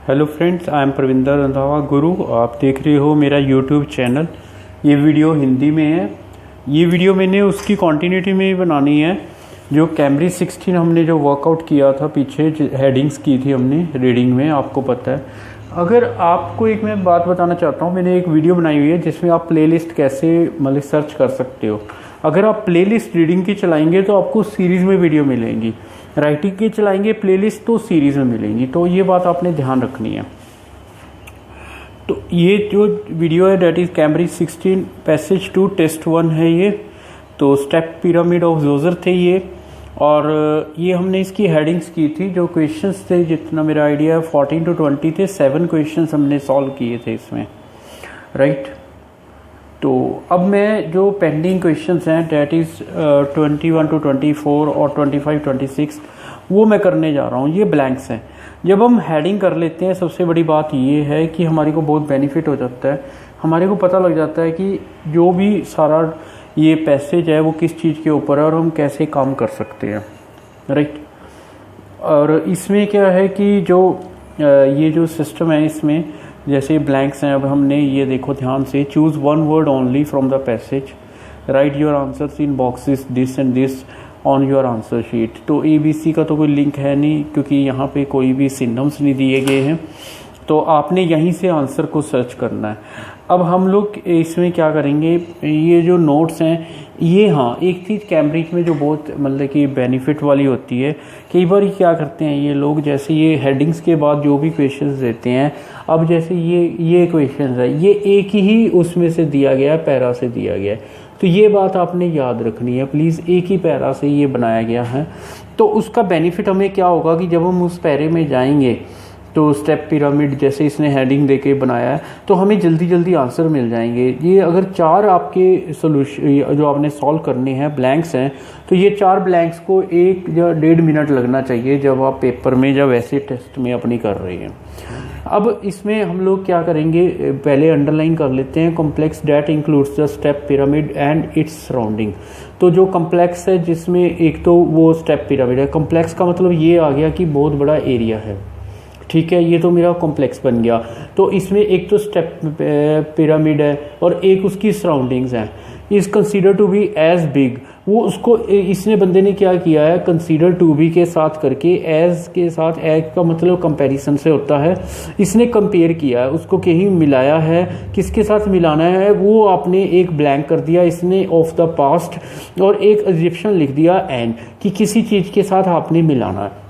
Hello friends, I am Pravinder Randhawa गुरु। आप देख रहे हो मेरा यूट्यूब चैनल। ये वीडियो हिंदी में है। ये वीडियो मैंने उसकी कंटिन्यूटी में ही बनानी है जो कैमब्रिज 16 हमने जो वर्कआउट किया था, पीछे हेडिंग्स की थी हमने रीडिंग में, आपको पता है। अगर आपको एक मैं बात बताना चाहता हूँ, मैंने एक वीडियो बनाई हुई है जिसमें आप प्लेलिस्ट कैसे मतलब सर्च कर सकते हो। अगर आप प्लेलिस्ट रीडिंग की चलाएंगे तो आपको सीरीज़ में वीडियो मिलेंगी, राइटिंग की चलाएंगे प्लेलिस्ट तो सीरीज़ में मिलेंगी। तो ये बात आपने ध्यान रखनी है। तो ये जो वीडियो है डेट इज़ कैमब्रिज 16 पैसेज 2 टेस्ट 1 है ये। तो स्टेप पिरामिड ऑफ जोजर थे ये, और ये हमने इसकी हेडिंग्स की थी। जो क्वेश्चंस थे, जितना मेरा आइडिया है 14 to 20 थे, 7 क्वेश्चंस हमने सॉल्व किए थे इसमें, राइट। तो अब मैं जो पेंडिंग क्वेश्चंस हैं डेट इज़ 21 to 24 और 25-26 वो मैं करने जा रहा हूँ। ये ब्लैंक्स हैं। जब हम हेडिंग कर लेते हैं, सबसे बड़ी बात ये है कि हमारे को बहुत बेनिफिट हो जाता है। हमारे को पता लग जाता है कि जो भी सारा ये पैसेज है वो किस चीज़ के ऊपर है और हम कैसे काम कर सकते हैं, राइट। और इसमें क्या है कि जो ये जो सिस्टम है, इसमें जैसे ब्लैंक्स हैं। अब हमने ये देखो ध्यान से, choose one word only from the passage, right your answers in boxes this and this on your answer sheet. तो ABC का तो कोई लिंक है नहीं, क्योंकि यहाँ पे कोई भी सिनोनिम्स नहीं दिए गए हैं। तो आपने यहीं से आंसर को सर्च करना है। अब हम लोग इसमें क्या करेंगे, ये जो नोट्स हैं ये, हाँ एक चीज़ कैम्ब्रिज में जो बहुत मतलब कि बेनिफिट वाली होती है, कई बार क्या करते हैं ये लोग, जैसे ये हेडिंग्स के बाद जो भी क्वेश्चंस देते हैं, अब जैसे ये क्वेश्चंस है, ये एक ही उसमें से दिया गया है, पैरा से दिया गया है। तो ये बात आपने याद रखनी है प्लीज़, एक ही पैरा से ये बनाया गया है। तो उसका बेनिफिट हमें क्या होगा कि जब हम उस पैरे में जाएंगे तो स्टेप पिरामिड जैसे इसने हेडिंग देके बनाया है, तो हमें जल्दी जल्दी आंसर मिल जाएंगे। ये अगर 4 आपके सोल्यूशन जो आपने सॉल्व करने हैं ब्लैंक्स हैं, तो ये 4 ब्लैंक्स को 1 या 1.5 मिनट लगना चाहिए जब आप पेपर में या वैसे टेस्ट में अपनी कर रहे हैं। अब इसमें हम लोग क्या करेंगे, पहले अंडरलाइन कर लेते हैं, complex that includes the step pyramid and its surrounding. तो जो कॉम्प्लेक्स है, जिसमें एक तो वो स्टेप पिरामिड है। कॉम्प्लेक्स का मतलब ये आ गया कि बहुत बड़ा एरिया है, ठीक है। ये तो मेरा कॉम्प्लेक्स बन गया। तो इसमें एक तो स्टेप पिरामिड है और एक उसकी सराउंडिंग्स हैं। Is consider to be as big, वो उसको इसने बंदे ने क्या किया है, कंसीडर टू बी के साथ करके एज के साथ, एज का मतलब कंपैरिजन से होता है, इसने कंपेयर किया है, उसको कहीं मिलाया है। किसके साथ मिलाना है, वो आपने एक ब्लैंक कर दिया इसने ऑफ द पास्ट, और एक एग्जिप्शन लिख दिया एंड, कि किसी चीज़ के साथ आपने मिलाना है।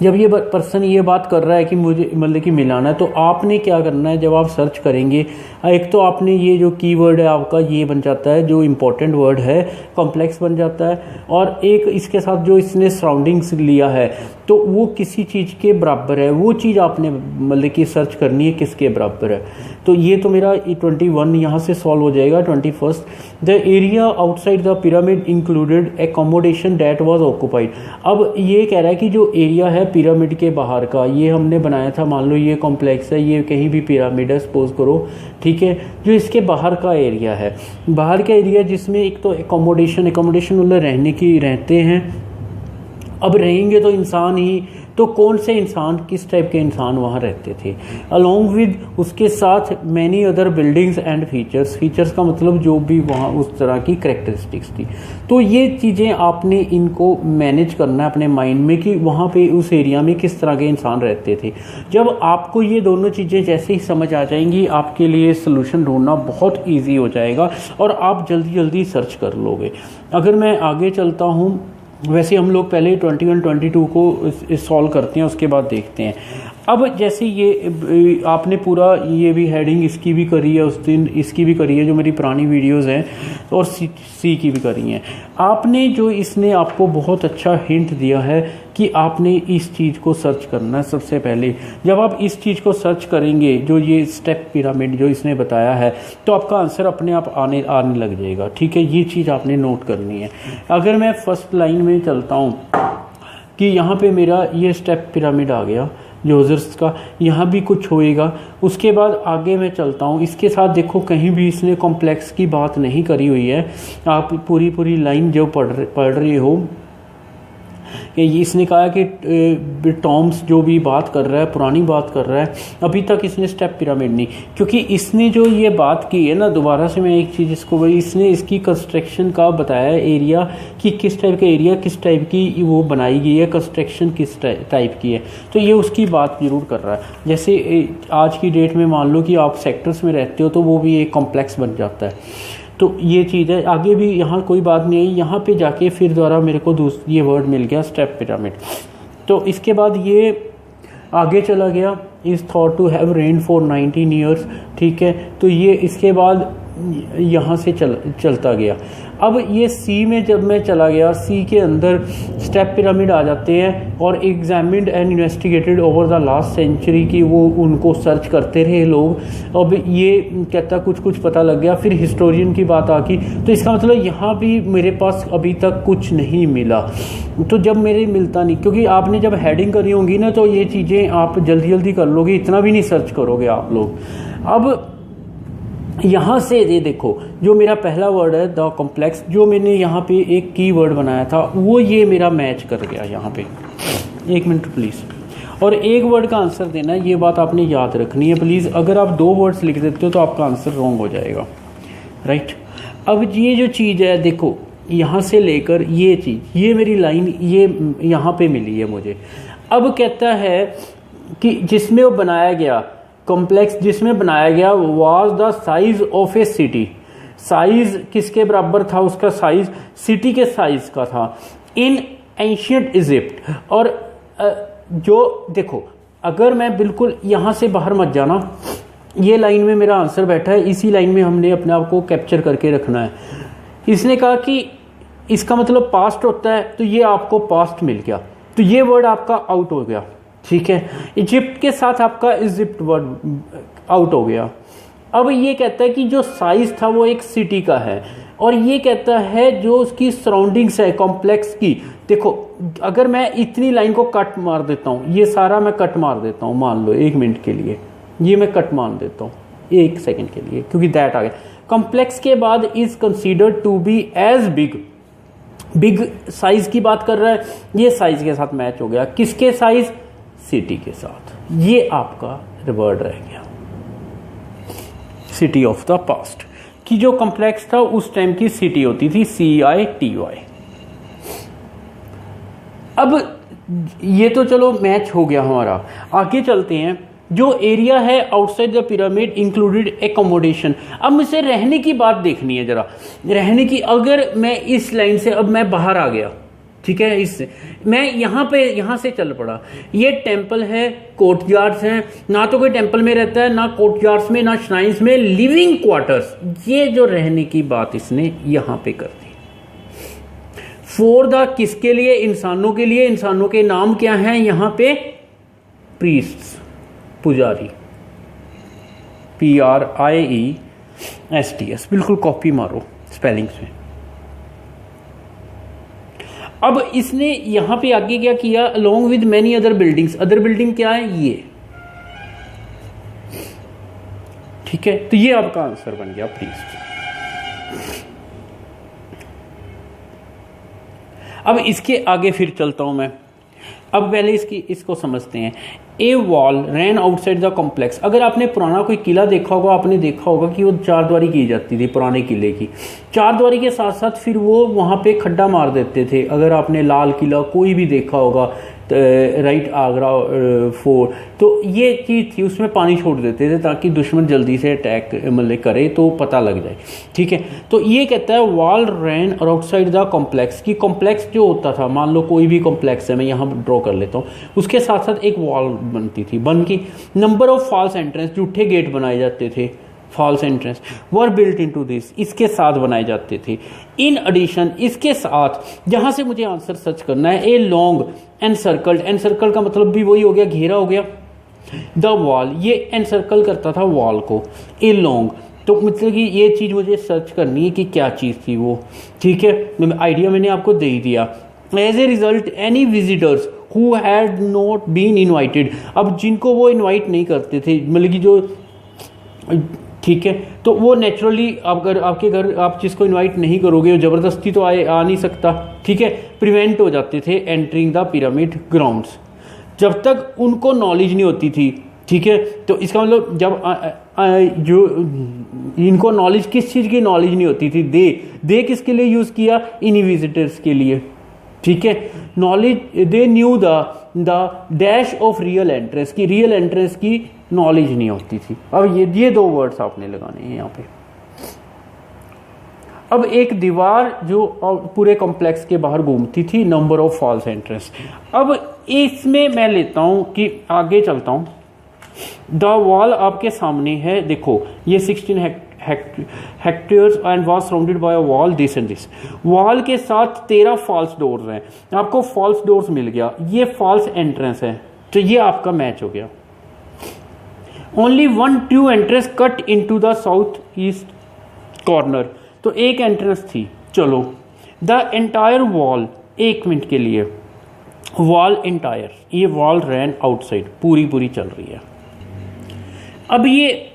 जब ये पर्सन ये बात कर रहा है कि मुझे मतलब कि मिलाना है, तो आपने क्या करना है, जब आप सर्च करेंगे, एक तो आपने ये जो कीवर्ड है आपका ये बन जाता है, जो इम्पोर्टेंट वर्ड है कॉम्प्लेक्स बन जाता है, और एक इसके साथ जो इसने सराउंडिंग्स लिया है तो वो किसी चीज़ के बराबर है, वो चीज़ आपने मतलब कि सर्च करनी है किसके बराबर है। तो ये तो मेरा 21 यहाँ से सॉल्व हो जाएगा। 21 the area outside the pyramid included accommodation that was occupied. अब ये कह रहा है कि जो एरिया है पिरामिड के बाहर का, ये हमने बनाया था, मान लो ये कॉम्प्लेक्स है, ये कहीं भी पिरामिड है सपोज करो, ठीक है। जो इसके बाहर का एरिया है, बाहर का एरिया जिसमें एक तो एकोमोडेशन मतलब रहने की रहते हैं। अब रहेंगे तो इंसान ही, तो कौन से इंसान, किस टाइप के इंसान वहाँ रहते थे, अलॉन्ग विद उसके साथ many other buildings and features का मतलब जो भी वहाँ उस तरह की करेक्टरिस्टिक्स थी। तो ये चीज़ें आपने इनको मैनेज करना है अपने माइंड में कि वहाँ पे उस एरिया में किस तरह के इंसान रहते थे। जब आपको ये दोनों चीज़ें जैसे ही समझ आ जाएंगी, आपके लिए सोल्यूशन ढूंढना बहुत ईजी हो जाएगा और आप जल्दी जल्दी सर्च कर लोगे। अगर मैं आगे चलता हूँ, वैसे हम लोग पहले 21-22 को सॉल्व करते हैं, उसके बाद देखते हैं। अब जैसे ये आपने पूरा ये भी हेडिंग इसकी भी करी है, उस दिन इसकी भी करी है जो मेरी पुरानी वीडियोस हैं, और सी की भी करी हैं आपने। जो इसने आपको बहुत अच्छा हिंट दिया है कि आपने इस चीज़ को सर्च करना है सबसे पहले। जब आप इस चीज़ को सर्च करेंगे, जो ये स्टेप पिरामिड जो इसने बताया है, तो आपका आंसर अपने आप आने लग जाएगा, ठीक है। ये चीज़ आपने नोट करनी है। अगर मैं फर्स्ट लाइन में चलता हूँ कि यहाँ पे मेरा ये स्टेप पिरामिड आ गया जोजर्स का, यहाँ भी कुछ होएगा। उसके बाद आगे मैं चलता हूँ, इसके साथ देखो कहीं भी इसने कॉम्प्लेक्स की बात नहीं करी हुई है। आप पूरी लाइन जो पढ़ रहे हो, कि इसने कहा कि टॉम्स जो भी बात कर रहा है, पुरानी बात कर रहा है, अभी तक इसने स्टेप पिरामिड नहीं, क्योंकि इसने जो ये बात की है ना, दोबारा से मैं एक चीज़ इसको, इसने इसकी कंस्ट्रक्शन का बताया एरिया कि किस टाइप का एरिया, किस टाइप की वो बनाई गई है, कंस्ट्रक्शन किस टाइप की है, तो ये उसकी बात ज़रूर कर रहा है। जैसे आज की डेट में मान लो कि आप सेक्टर्स में रहते हो तो वो भी एक कॉम्प्लेक्स बन जाता है, तो ये चीज़ है। आगे भी यहाँ कोई बात नहीं है, यहाँ पे जाके फिर दोबारा मेरे को ये वर्ड मिल गया स्टेप पिरामिड। तो इसके बाद ये आगे चला गया, is thought to have reign for 19 years, ठीक है। तो ये इसके बाद यहाँ से चलता गया। अब ये सी में जब मैं चला गया, सी के अंदर स्टेप पिरामिड आ जाते हैं, और examined and investigated over the last century की वो उनको सर्च करते रहे लोग। अब ये कहता कुछ कुछ पता लग गया, फिर हिस्टोरियन की बात आ गई, तो इसका मतलब यहाँ भी मेरे पास अभी तक कुछ नहीं मिला। तो जब मेरे मिलता नहीं, क्योंकि आपने जब हेडिंग करी होंगी ना तो ये चीज़ें आप जल्दी जल्दी कर लोगे, इतना भी नहीं सर्च करोगे आप लोग। अब यहाँ से ये देखो, जो मेरा पहला वर्ड है द कॉम्प्लेक्स, जो मैंने यहाँ पे एक की वर्ड बनाया था वो ये मेरा मैच कर गया यहाँ पे। एक मिनट प्लीज़, और एक वर्ड का आंसर देना है, ये बात आपने याद रखनी है प्लीज़। अगर आप 2 वर्ड्स लिख देते हो तो आपका आंसर रॉन्ग हो जाएगा, राइट। अब ये जो चीज़ है देखो, यहाँ से लेकर ये चीज़, ये मेरी लाइन ये यहाँ पे मिली है मुझे। अब कहता है कि जिसमें वो बनाया गया कॉम्प्लेक्स, जिसमें बनाया गया was the size of A city. Size किसके बराबर था? उसका साइज सिटी के साइज का था इन एंशियंट इजिप्ट। और जो देखो, अगर मैं बिल्कुल यहाँ से बाहर मत जाना, ये लाइन में मेरा आंसर बैठा है, इसी लाइन में हमने अपने आप को कैप्चर करके रखना है। इसने कहा कि इसका मतलब पास्ट होता है, तो ये आपको पास्ट मिल गया, तो ये वर्ड आपका आउट हो गया, ठीक है। इजिप्ट के साथ आपका इजिप्ट वर्ड आउट हो गया। अब ये कहता है कि जो साइज था वो एक सिटी का है, और ये कहता है जो उसकी सराउंडिंग्स है कॉम्प्लेक्स की। देखो, अगर मैं इतनी लाइन को कट मार देता हूँ, ये सारा मैं कट मार देता हूँ, मान लो 1 मिनट के लिए ये मैं कट मान देता हूँ 1 सेकंड के लिए, क्योंकि दैट आ गया। कॉम्प्लेक्स के बाद is considered to be as big, big size की बात कर रहा है, ये साइज के साथ मैच हो गया। किसके साइज? सिटी के साथ। ये आपका वर्ड रह गया, सिटी ऑफ द पास्ट, कि जो कॉम्प्लेक्स था उस टाइम की सिटी होती थी CITY। अब ये तो चलो मैच हो गया हमारा, आगे चलते हैं। जो एरिया है outside the pyramid included accommodation. अब मुझे रहने की बात देखनी है जरा, रहने की। अगर मैं इस लाइन से अब मैं बाहर आ गया, ठीक है, इससे मैं यहाँ से चल पड़ा, ये टेंपल है, कोर्टयार्ड्स हैं, ना तो कोई टेंपल में रहता है, ना कोर्टयार्ड्स में, ना श्राइन्स में, लिविंग क्वार्टर्स। ये जो रहने की बात इसने यहाँ पे कर दी। फॉर द किसके लिए? इंसानों के लिए। इंसानों के नाम क्या हैं यहाँ पे? प्रीस्ट्स, पुजारी, PRIESTS। बिल्कुल कॉपी मारो स्पेलिंग्स में। अब इसने यहां पे आगे क्या किया? Along with many other buildings. Other building क्या है? ये, ठीक है। तो ये आपका आंसर बन गया प्रीस्ट। अब इसके आगे फिर चलता हूं मैं। अब पहले इसको समझते हैं। A wall ran outside the complex. अगर आपने पुराना कोई किला देखा होगा, आपने देखा होगा कि वो 4 द्वारी की जाती थी पुराने किले की। 4 द्वारी के साथ साथ फिर वो वहाँ पे खड्डा मार देते थे। अगर आपने लाल किला कोई भी देखा होगा, राइट, आगरा फोर्ट, तो ये चीज़ थी, उसमें पानी छोड़ देते थे ताकि दुश्मन जल्दी से अटैक मतलब करे तो पता लग जाए, ठीक है। तो ये कहता है wall ran outside the complex, की कॉम्प्लेक्स जो होता था, मान लो कोई भी कॉम्प्लेक्स है, मैं यहाँ ड्रॉ कर लेता हूँ, उसके साथ साथ एक वॉल बनती थी, बन की नंबर ऑफ फॉल्स एंट्रेंस, झूठे गेट बनाए जाते थे, false entrance were built into this, इसके साथ बनाए जाते थे। इन एडिशन, इसके साथ, जहां से मुझे आंसर सर्च करना है, a long and circled, and circle का मतलब भी वही हो गया, घेरा हो गया, द वॉल, ये एनसर्कल करता था वॉल को, ए लॉन्ग, तो मतलब कि ये चीज़ मुझे सर्च करनी है कि क्या चीज़ थी वो, ठीक है। आइडिया मैंने आपको दे ही दिया। As a result any visitors who had not been invited, अब जिनको वो इन्वाइट नहीं करते थे, मतलब कि जो, ठीक है। तो वो नेचुरली अगर आपके घर आप जिसको इनवाइट नहीं करोगे, ज़बरदस्ती तो आ नहीं सकता, ठीक है, प्रिवेंट हो जाते थे एंटरिंग द पिरामिड ग्राउंड्स, जब तक उनको नॉलेज नहीं होती थी, ठीक है। तो इसका मतलब जब जो इनको नॉलेज, किस चीज़ की नॉलेज नहीं होती थी, दे किसके लिए यूज़ किया, इन्हीं विजिटर्स के लिए, ठीक है। Knowledge they knew the dash of real entrance की, रियल एंट्रेंस की नॉलेज नहीं होती थी। अब ये दो वर्ड्स आपने लगाने हैं यहाँ पे। अब एक दीवार जो पूरे कॉम्प्लेक्स के बाहर घूमती थी, नंबर ऑफ फॉल्स एंट्रेंस। अब इसमें मैं लेता हूँ कि आगे चलता हूँ। द वॉल आपके सामने है, देखो ये 16 hectares and was surrounded by a wall this and this. Wall के साथ 13 फॉल्स डोर्स हैं, आपको फॉल्स डोर्स मिल गया, ये फॉल्स एंट्रेंस है, तो ये आपका मैच हो गया। Only one true entrance cut into the south east corner, तो एक एंट्रेंस थी, चलो। द एंटायर वॉल, एक मिनट के लिए, वॉल एंटायर, ये वॉल रैन आउटसाइड, पूरी चल रही है। अब ये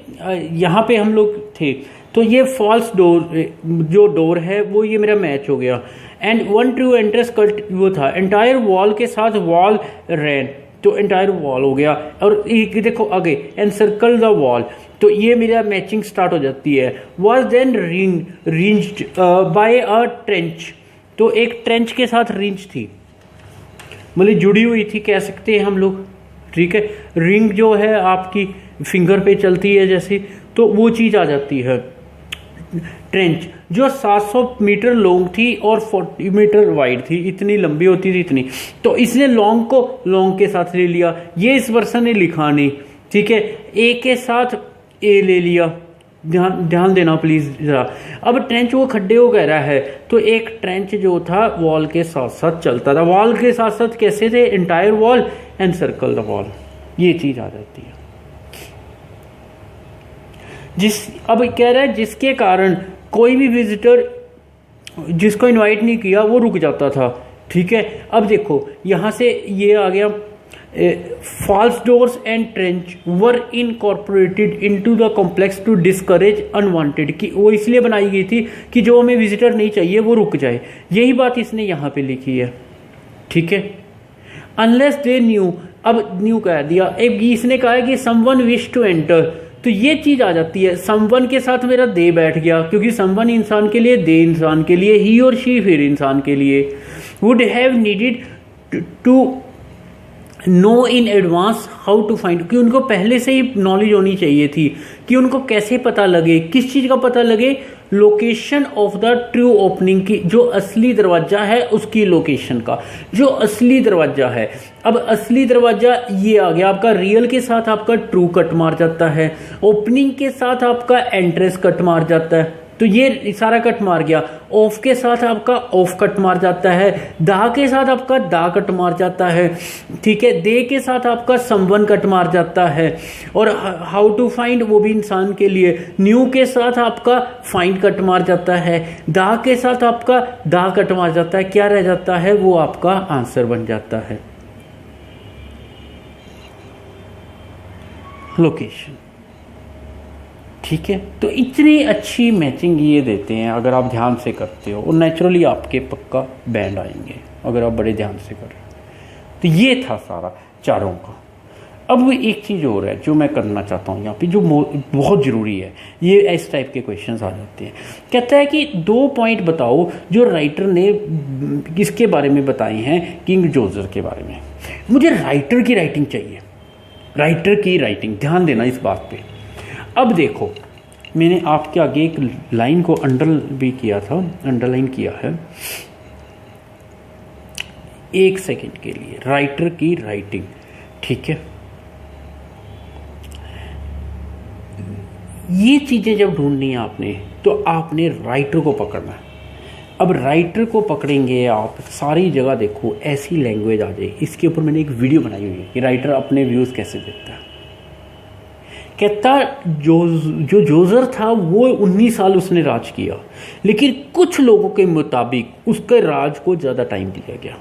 यहाँ पे हम लोग थे, तो ये फॉल्स डोर, जो डोर है वो ये मेरा मैच हो गया। And one true entrance cut वो था, एंटायर वॉल के साथ वॉल रैन, तो एंटायर वॉल हो गया। और देखो आगे, एंड सर्कल द वॉल, तो ये मेरा मैचिंग स्टार्ट हो जाती है। Was then ringed by a trench, तो एक ट्रेंच के साथ रिंच थी, मतलब जुड़ी हुई थी कह सकते हैं हम लोग, ठीक है। रिंग जो है आपकी फिंगर पे चलती है जैसी, तो वो चीज़ आ जाती है। ट्रेंच जो 700 मीटर लॉन्ग थी और 40 मीटर वाइड थी, इतनी लंबी होती थी इतनी, तो इसने लॉन्ग को लॉन्ग के साथ ले लिया, ये इस पर्सन ने लिखा नहीं, ठीक है, ए के साथ ए ले लिया, ध्यान देना प्लीज जरा। अब ट्रेंच वो खड्डे को कह रहा है, तो एक ट्रेंच जो था वॉल के साथ साथ चलता था, वॉल के साथ साथ कैसे थे, entire wall and circle the wall, ये चीज आ जाती है। अब कह रहा है जिसके कारण कोई भी विजिटर जिसको इनवाइट नहीं किया वो रुक जाता था, ठीक है। अब देखो यहां से ये आ गया, false doors and trench were incorporated into the complex to discourage unwanted, कि वो इसलिए बनाई गई थी कि जो हमें विजिटर नहीं चाहिए वो रुक जाए, यही बात इसने यहां पे लिखी है, ठीक है। अनलेस दे न्यू, अब न्यू कह दिया, एक इसने कहा है कि समवन विश टू एंटर, तो ये चीज आ जाती है, समवन के साथ मेरा दे बैठ गया, क्योंकि समवन इंसान के लिए, दे इंसान के लिए, ही और शी फिर इंसान के लिए। Would have needed to know in advance how to find, कि उनको पहले से ही नॉलेज होनी चाहिए थी कि उनको कैसे पता लगे, किस चीज का पता लगे, location of the true opening की, जो असली दरवाजा है उसकी लोकेशन का, जो असली दरवाजा है। अब असली दरवाजा ये आ गया आपका, रियल के साथ आपका ट्रू कट मार जाता है, ओपनिंग के साथ आपका एंट्रेंस कट मार जाता है, तो ये सारा कट मार गया। ऑफ के साथ आपका ऑफ कट मार जाता है, दा के साथ आपका दा कट मार जाता है, ठीक है, दे के साथ आपका समवन कट मार जाता है, और हाउ टू फाइंड वो भी इंसान के लिए, न्यू के साथ आपका फाइंड कट मार जाता है, दा के साथ आपका दा कट मार जाता है, क्या रह जाता है, वो आपका आंसर बन जाता है, लोकेशन, ठीक है। तो इतनी अच्छी मैचिंग ये देते हैं अगर आप ध्यान से करते हो, और नेचुरली आपके पक्का बैंड आएंगे अगर आप बड़े ध्यान से कर रहे हो। तो ये था सारा चारों का। अब एक चीज़ और है जो मैं करना चाहता हूँ यहाँ पे, जो बहुत ज़रूरी है, ये इस टाइप के क्वेश्चंस आ जाते हैं। कहता है कि 2 पॉइंट बताओ जो राइटर ने किसके बारे में बताए हैं, किंग जोजर के बारे में। मुझे राइटर की राइटिंग चाहिए, राइटर की राइटिंग, ध्यान देना इस बात पे। अब देखो मैंने आपके आगे एक लाइन को अंडरलाइन किया है, 1 सेकंड के लिए, राइटर की राइटिंग, ठीक है। ये चीजें जब ढूंढनी है आपने, तो आपने राइटर को पकड़ना है। अब राइटर को पकड़ेंगे आप, सारी जगह देखो ऐसी लैंग्वेज आ जाए। इसके ऊपर मैंने एक वीडियो बनाई हुई है कि राइटर अपने व्यूज कैसे देता है। कहता जो जोजर था वो 19 साल उसने राज किया, लेकिन कुछ लोगों के मुताबिक उसके राज को ज्यादा टाइम दिया गया।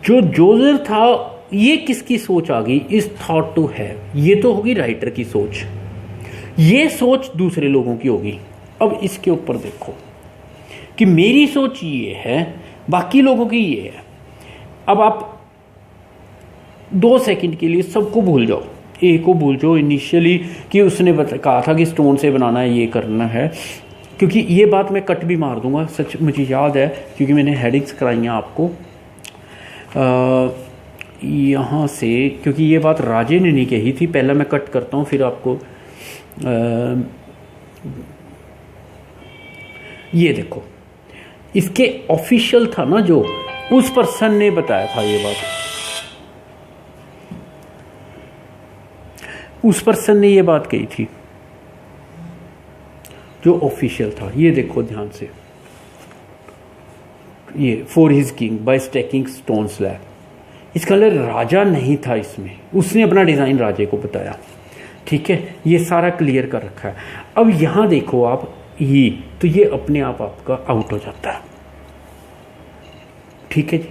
जो जोजर था ये किसकी सोच आ गई, इज थॉट टू हैव, ये तो होगी राइटर की सोच, ये सोच दूसरे लोगों की होगी। अब इसके ऊपर देखो कि मेरी सोच ये है, बाकी लोगों की ये है। अब आप 2 सेकंड के लिए सबको भूल जाओ, ए को भूल जाओ इनिशियली कि उसने कहा था कि स्टोन से बनाना है, ये करना है, क्योंकि ये बात मैं कट भी मार दूंगा। सच मुझे याद है क्योंकि मैंने हेडिंग्स कराई हैं आपको यहाँ से, क्योंकि ये बात राजे ने नहीं कही थी। पहले मैं कट करता हूँ फिर आपको ये देखो, इसके ऑफिशियल था ना, जो उस पर्सन ने बताया था ये बात, उस पर्सन ने ये बात कही थी जो ऑफिशियल था। ये देखो ध्यान से, ये for his king bye stacking stone slab, इसका राजा नहीं था इसमें, उसने अपना डिज़ाइन राजे को बताया। ठीक है, ये सारा क्लियर कर रखा है। अब यहां देखो आप, ये तो ये अपने आप आपका आउट हो जाता है। ठीक है जी,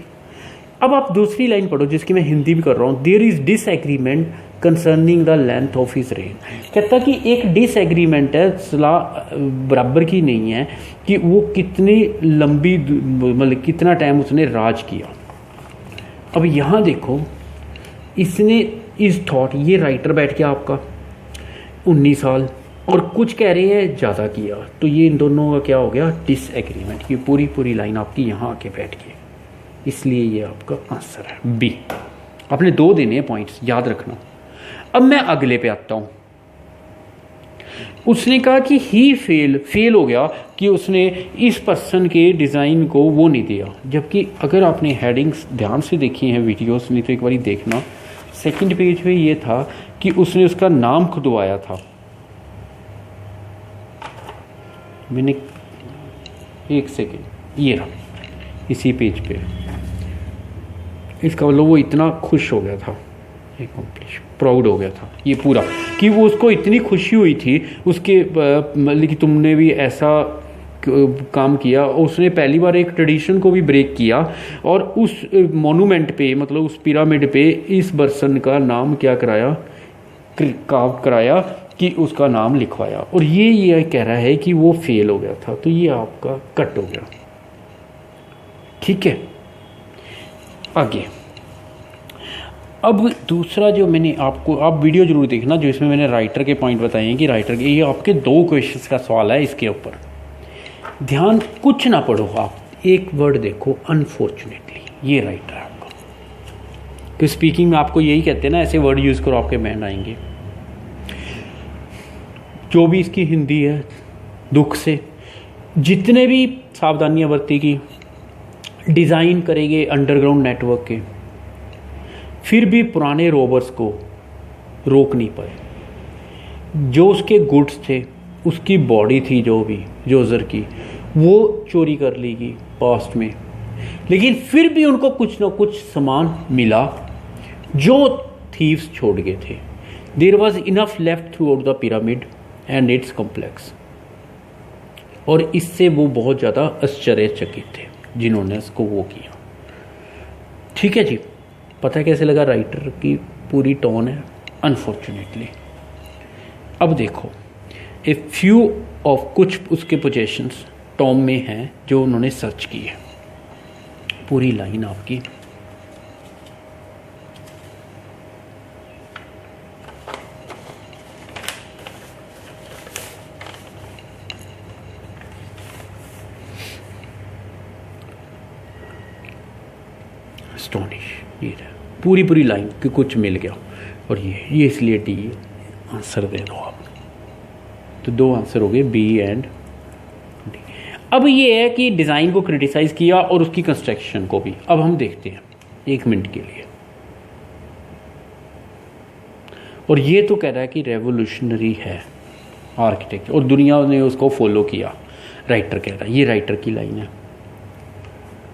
अब आप दूसरी लाइन पढ़ो जिसकी मैं हिंदी भी कर रहा हूं। There is disagreement concerning the length of his reign, कहता कि एक डिसएग्रीमेंट है, सलाह बराबर की नहीं है कि वो कितनी लंबी, मतलब कितना टाइम उसने राज किया। अब यहां देखो, इसने इस थॉट, ये राइटर बैठ गया आपका 19 साल, और कुछ कह रहे हैं ज़्यादा किया, तो ये इन दोनों का क्या हो गया, डिसएग्रीमेंट। ये पूरी लाइन आपकी यहाँ आके बैठ गई, इसलिए ये आपका आंसर है बी। आपने 2 देने हैं पॉइंट्स, याद रखना। अब मैं अगले पे आता हूं। उसने कहा कि ही फेल हो गया कि उसने इस पर्सन के डिज़ाइन को वो नहीं दिया, जबकि अगर आपने हेडिंग्स ध्यान से देखी हैं वीडियोस, नहीं तो एक बार देखना, सेकंड पेज पे ये था कि उसने उसका नाम खुदवाया था। मैंने एक सेकेंड, ये रहा इसी पेज पे, इसका मतलब वो इतना खुश हो गया था, प्राउड हो गया था ये पूरा, कि वो उसको इतनी खुशी हुई थी उसके, मतलब कि तुमने भी ऐसा काम किया। उसने पहली बार एक ट्रेडिशन को भी ब्रेक किया और उस मोनूमेंट पे, मतलब उस पिरामिड पे इस पर्सन का नाम क्या कराया, कार्व कराया, कि उसका नाम लिखवाया। और ये कह रहा है कि वो फेल हो गया था, तो ये आपका कट हो गया। ठीक है, आगे। अब दूसरा जो मैंने आपको, आप वीडियो जरूर देखना जो इसमें मैंने राइटर के पॉइंट बताए हैं कि राइटर के, ये आपके 2 क्वेश्चंस का सवाल है, इसके ऊपर ध्यान, कुछ ना पढ़ो आप, एक वर्ड देखो, अनफॉर्चुनेटली, ये राइटर है आपका। तो स्पीकिंग में आपको यही कहते हैं ना, ऐसे वर्ड यूज़ करो आपके माइंड आएंगे। जो भी इसकी हिंदी है, दुख से जितने भी सावधानियां बरतेगी, डिज़ाइन करेंगे अंडरग्राउंड नेटवर्क के, फिर भी पुराने रोबर्स को रोक नहीं पाए। जो उसके गुड्स थे, उसकी बॉडी थी जो भी जोजर की, वो चोरी कर ली गई पास्ट में, लेकिन फिर भी उनको कुछ ना कुछ सामान मिला जो थीव्स छोड़ गए थे। There was enough left throughout the pyramid and its complex, और इससे वो बहुत ज़्यादा आश्चर्यचकित थे जिन्होंने इसको वो किया। ठीक है जी, पता है कैसे लगा, राइटर की पूरी टोन है अनफॉर्चुनेटली। अब देखो, ए फ्यू ऑफ, कुछ उसके पोजेशंस टॉम में हैं जो उन्होंने सर्च की है, पूरी लाइन आपकी। एस्टोनिश, ये पूरी लाइन कि कुछ मिल गया, और ये इसलिए डी आंसर दे दो आप। तो 2 आंसर हो गए, बी एंड डी। अब ये है कि डिज़ाइन को क्रिटिसाइज किया और उसकी कंस्ट्रक्शन को भी। अब हम देखते हैं 1 मिनट के लिए, और ये तो कह रहा है कि रेवोल्यूशनरी है आर्किटेक्ट, और दुनिया ने उसको फॉलो किया, राइटर कह रहा है, ये राइटर की लाइन है।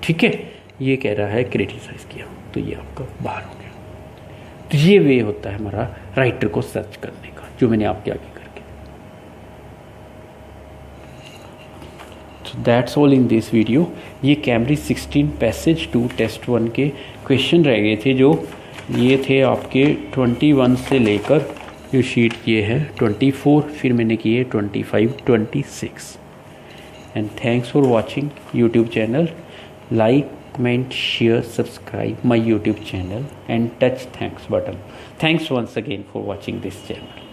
ठीक है, ये कह रहा है क्रिटिसाइज किया, तो ये आपका बाहर हो गया। तो ये वे होता है हमारा राइटर को सर्च करने का, जो मैंने आपके आगे करके। तो that's all in this video. ये कैम्ब्रिज 16 पैसेज 2 टेस्ट 1 के क्वेश्चन रह गए थे जो ये थे आपके 21 से लेकर जो शीट ये है 24, फिर मैंने किए 25, 26। And thanks for watching YouTube channel. Like, comment, share, subscribe my YouTube channel and touch thanks button. Thanks once again for watching this channel.